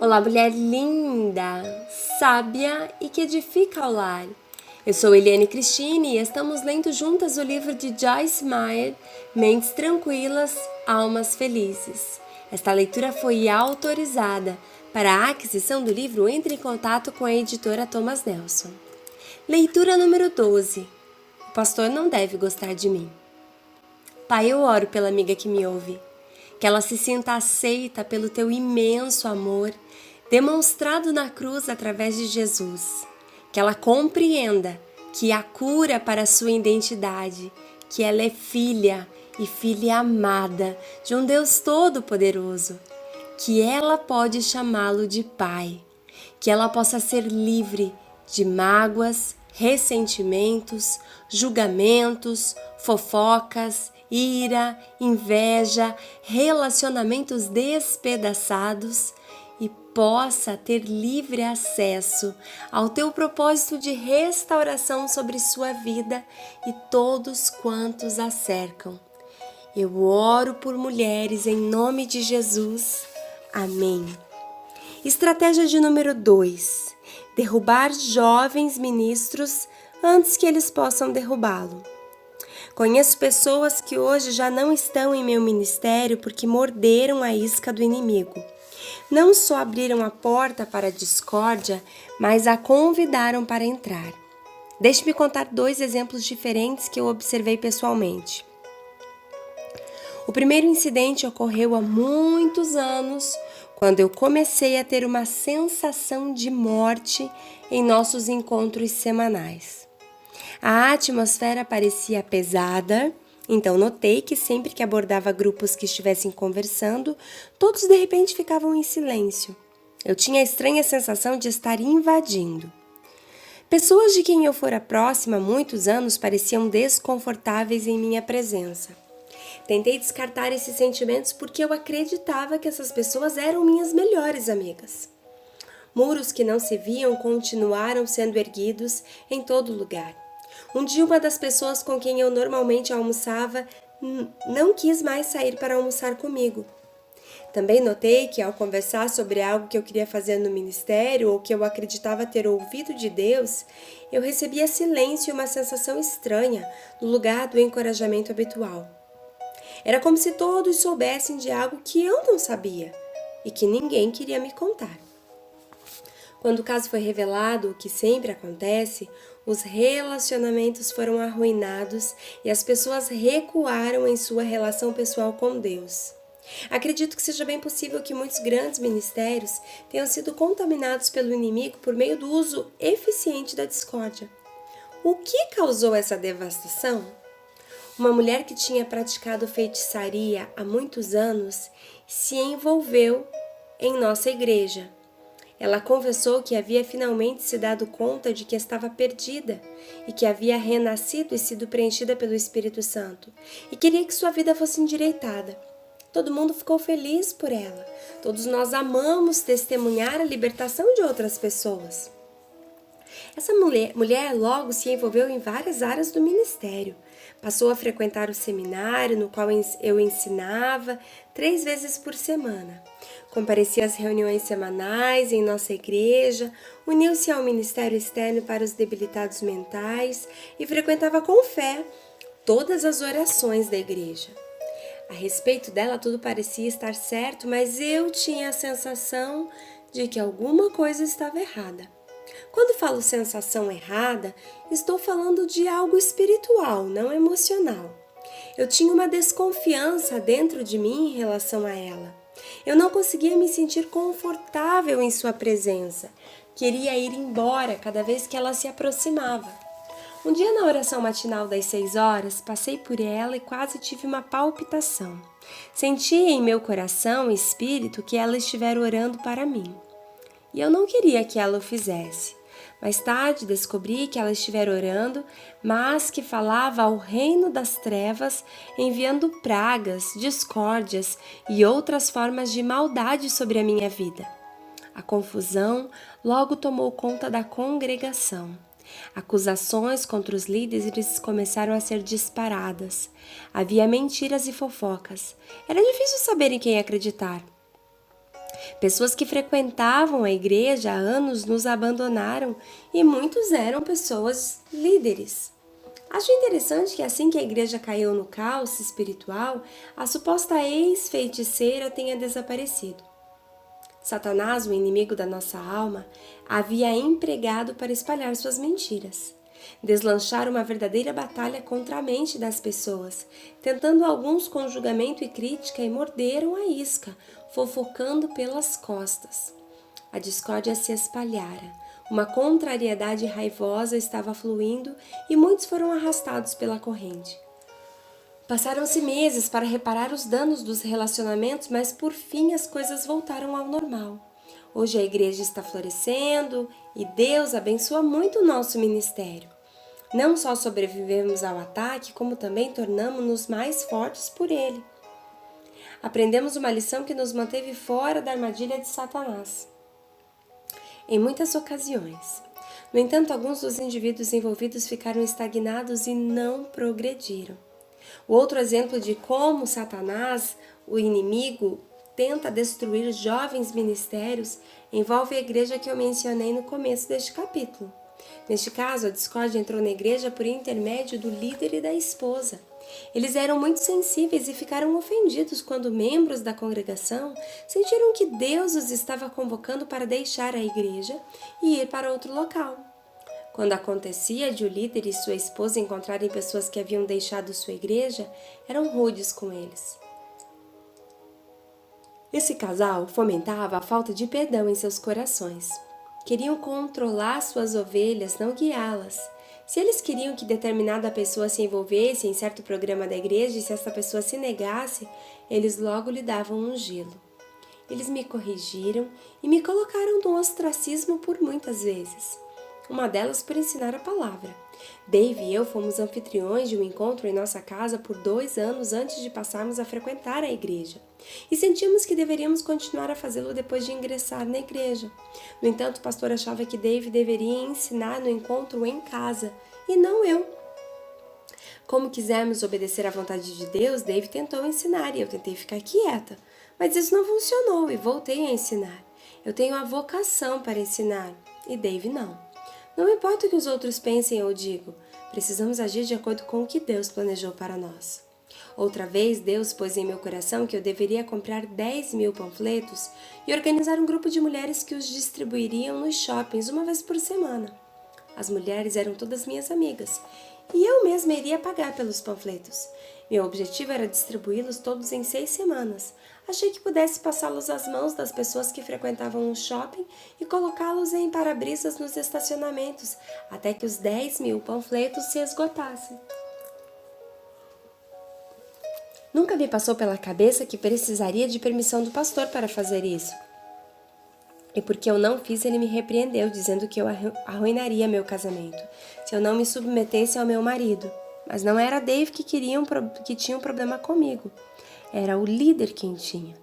Olá, mulher linda, sábia e que edifica o lar. Eu sou Eliane Cristine e estamos lendo juntas o livro de Joyce Meyer, Mentes Tranquilas, Almas Felizes. Esta leitura foi autorizada. Para a aquisição do livro, entre em contato com a editora Thomas Nelson. Leitura número 12. O pastor não deve gostar de mim. Pai, eu oro pela amiga que me ouve. Que ela se sinta aceita pelo teu imenso amor, demonstrado na cruz através de Jesus. Que ela compreenda que há cura para a sua identidade, que ela é filha e filha amada de um Deus Todo-Poderoso, que ela pode chamá-lo de Pai, que ela possa ser livre de mágoas, ressentimentos, julgamentos, fofocas, ira, inveja, relacionamentos despedaçados e possa ter livre acesso ao teu propósito de restauração sobre sua vida e todos quantos a cercam. Eu oro por mulheres em nome de Jesus. Amém. Estratégia de número 2. Derrubar jovens ministros antes que eles possam derrubá-lo. Conheço pessoas que hoje já não estão em meu ministério porque morderam a isca do inimigo. Não só abriram a porta para a discórdia, mas a convidaram para entrar. Deixe-me contar 2 exemplos diferentes que eu observei pessoalmente. O primeiro incidente ocorreu há muitos anos, quando eu comecei a ter uma sensação de morte em nossos encontros semanais. A atmosfera parecia pesada, então notei que sempre que abordava grupos que estivessem conversando, todos de repente ficavam em silêncio. Eu tinha a estranha sensação de estar invadindo. Pessoas de quem eu fora próxima há muitos anos pareciam desconfortáveis em minha presença. Tentei descartar esses sentimentos porque eu acreditava que essas pessoas eram minhas melhores amigas. Muros que não se viam continuaram sendo erguidos em todo lugar. Um dia uma das pessoas com quem eu normalmente almoçava não quis mais sair para almoçar comigo. Também notei que ao conversar sobre algo que eu queria fazer no ministério ou que eu acreditava ter ouvido de Deus, eu recebia silêncio e uma sensação estranha no lugar do encorajamento habitual. Era como se todos soubessem de algo que eu não sabia e que ninguém queria me contar. Quando o caso foi revelado, o que sempre acontece, os relacionamentos foram arruinados e as pessoas recuaram em sua relação pessoal com Deus. Acredito que seja bem possível que muitos grandes ministérios tenham sido contaminados pelo inimigo por meio do uso eficiente da discórdia. O que causou essa devastação? Uma mulher que tinha praticado feitiçaria há muitos anos se envolveu em nossa igreja. Ela confessou que havia finalmente se dado conta de que estava perdida e que havia renascido e sido preenchida pelo Espírito Santo e queria que sua vida fosse endireitada. Todo mundo ficou feliz por ela. Todos nós amamos testemunhar a libertação de outras pessoas. Essa mulher logo se envolveu em várias áreas do ministério. Passou a frequentar o seminário no qual eu ensinava 3 vezes por semana. Comparecia às reuniões semanais em nossa igreja, uniu-se ao ministério externo para os debilitados mentais e frequentava com fé todas as orações da igreja. A respeito dela tudo parecia estar certo, mas eu tinha a sensação de que alguma coisa estava errada. Quando falo sensação errada, estou falando de algo espiritual, não emocional. Eu tinha uma desconfiança dentro de mim em relação a ela. Eu não conseguia me sentir confortável em sua presença. Queria ir embora cada vez que ela se aproximava. Um dia na oração matinal das 6 horas, passei por ela e quase tive uma palpitação. Senti em meu coração e espírito que ela estivera orando para mim. E eu não queria que ela o fizesse. Mais tarde descobri que ela estivera orando, mas que falava ao reino das trevas, enviando pragas, discórdias e outras formas de maldade sobre a minha vida. A confusão logo tomou conta da congregação. Acusações contra os líderes começaram a ser disparadas. Havia mentiras e fofocas. Era difícil saber em quem acreditar. Pessoas que frequentavam a igreja há anos nos abandonaram e muitos eram pessoas líderes. Acho interessante que assim que a igreja caiu no caos espiritual, a suposta ex-feiticeira tenha desaparecido. Satanás, o inimigo da nossa alma, havia empregado para espalhar suas mentiras, deslanchar uma verdadeira batalha contra a mente das pessoas, tentando alguns com julgamento e crítica e morderam a isca, fofocando pelas costas. A discórdia se espalhara, uma contrariedade raivosa estava fluindo e muitos foram arrastados pela corrente. Passaram-se meses para reparar os danos dos relacionamentos, mas por fim as coisas voltaram ao normal. Hoje a igreja está florescendo e Deus abençoa muito o nosso ministério. Não só sobrevivemos ao ataque, como também tornamos-nos mais fortes por ele. Aprendemos uma lição que nos manteve fora da armadilha de Satanás. Em muitas ocasiões. No entanto, alguns dos indivíduos envolvidos ficaram estagnados e não progrediram. O outro exemplo de como Satanás, o inimigo, tenta destruir jovens ministérios envolve a igreja que eu mencionei no começo deste capítulo. Neste caso, a discórdia entrou na igreja por intermédio do líder e da esposa. Eles eram muito sensíveis e ficaram ofendidos quando membros da congregação sentiram que Deus os estava convocando para deixar a igreja e ir para outro local. Quando acontecia de o líder e sua esposa encontrarem pessoas que haviam deixado sua igreja, eram rudes com eles. Esse casal fomentava a falta de perdão em seus corações. Queriam controlar suas ovelhas, não guiá-las. Se eles queriam que determinada pessoa se envolvesse em certo programa da igreja e se essa pessoa se negasse, eles logo lhe davam um gelo. Eles me corrigiram e me colocaram no ostracismo por muitas vezes. Uma delas por ensinar a palavra. Dave e eu fomos anfitriões de um encontro em nossa casa por 2 anos antes de passarmos a frequentar a igreja. E sentimos que deveríamos continuar a fazê-lo depois de ingressar na igreja. No entanto, o pastor achava que Dave deveria ensinar no encontro em casa, e não eu. Como quisemos obedecer à vontade de Deus, Dave tentou ensinar e eu tentei ficar quieta. Mas isso não funcionou e voltei a ensinar. Eu tenho a vocação para ensinar, e Dave não. Não importa o que os outros pensem ou digam, precisamos agir de acordo com o que Deus planejou para nós. Outra vez, Deus pôs em meu coração que eu deveria comprar 10.000 panfletos e organizar um grupo de mulheres que os distribuiriam nos shoppings uma vez por semana. As mulheres eram todas minhas amigas e eu mesma iria pagar pelos panfletos. Meu objetivo era distribuí-los todos em 6 semanas. Achei que pudesse passá-los às mãos das pessoas que frequentavam o shopping e colocá-los em para-brisas nos estacionamentos, até que os 10.000 panfletos se esgotassem. Nunca me passou pela cabeça que precisaria de permissão do pastor para fazer isso. E porque eu não fiz, ele me repreendeu, dizendo que eu arruinaria meu casamento, se eu não me submetesse ao meu marido. Mas não era Dave que tinha um problema comigo. Era o líder quem tinha.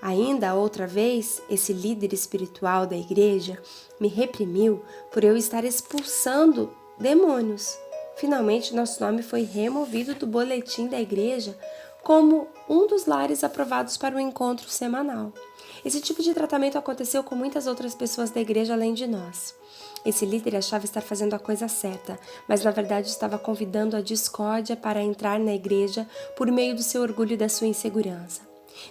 Ainda outra vez, esse líder espiritual da igreja me reprimiu por eu estar expulsando demônios. Finalmente, nosso nome foi removido do boletim da igreja como um dos lares aprovados para o encontro semanal. Esse tipo de tratamento aconteceu com muitas outras pessoas da igreja além de nós. Esse líder achava estar fazendo a coisa certa, mas na verdade estava convidando a discórdia para entrar na igreja por meio do seu orgulho e da sua insegurança.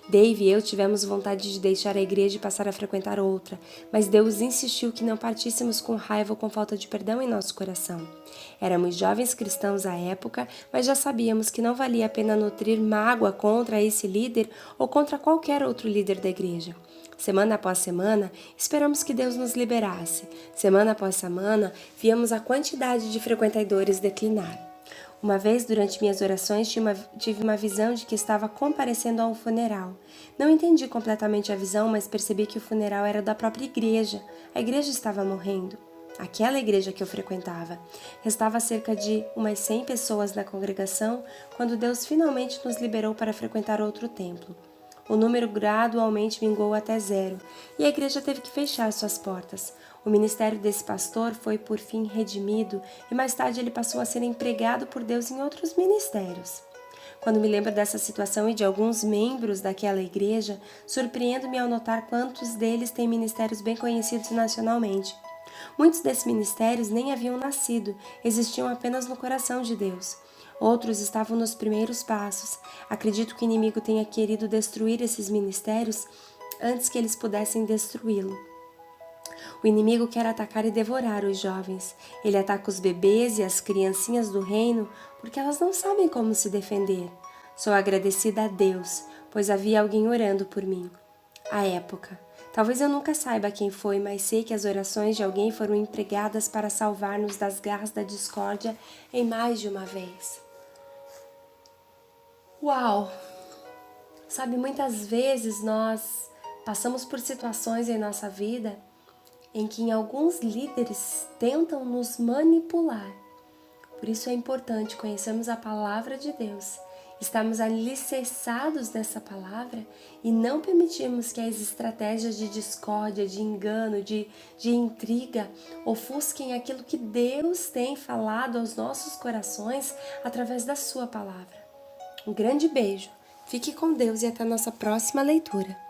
Dave e eu tivemos vontade de deixar a igreja e passar a frequentar outra, mas Deus insistiu que não partíssemos com raiva ou com falta de perdão em nosso coração. Éramos jovens cristãos à época, mas já sabíamos que não valia a pena nutrir mágoa contra esse líder ou contra qualquer outro líder da igreja. Semana após semana, esperamos que Deus nos liberasse. Semana após semana, víamos a quantidade de frequentadores declinar. Uma vez, durante minhas orações, tive uma visão de que estava comparecendo a um funeral. Não entendi completamente a visão, mas percebi que o funeral era da própria igreja. A igreja estava morrendo. Aquela igreja que eu frequentava. Restava cerca de umas 100 pessoas na congregação quando Deus finalmente nos liberou para frequentar outro templo. O número gradualmente mingou até 0 e a igreja teve que fechar suas portas. O ministério desse pastor foi por fim redimido e mais tarde ele passou a ser empregado por Deus em outros ministérios. Quando me lembro dessa situação e de alguns membros daquela igreja, surpreendo-me ao notar quantos deles têm ministérios bem conhecidos nacionalmente. Muitos desses ministérios nem haviam nascido, existiam apenas no coração de Deus. Outros estavam nos primeiros passos. Acredito que o inimigo tenha querido destruir esses ministérios antes que eles pudessem destruí-lo. O inimigo quer atacar e devorar os jovens. Ele ataca os bebês e as criancinhas do reino porque elas não sabem como se defender. Sou agradecida a Deus, pois havia alguém orando por mim. À época. Talvez eu nunca saiba quem foi, mas sei que as orações de alguém foram empregadas para salvar-nos das garras da discórdia em mais de uma vez. Uau! Sabe, muitas vezes nós passamos por situações em nossa vida em que alguns líderes tentam nos manipular. Por isso é importante conhecermos a palavra de Deus, estarmos alicerçados nessa palavra e não permitirmos que as estratégias de discórdia, de engano, de intriga ofusquem aquilo que Deus tem falado aos nossos corações através da sua palavra. Um grande beijo, fique com Deus e até a nossa próxima leitura.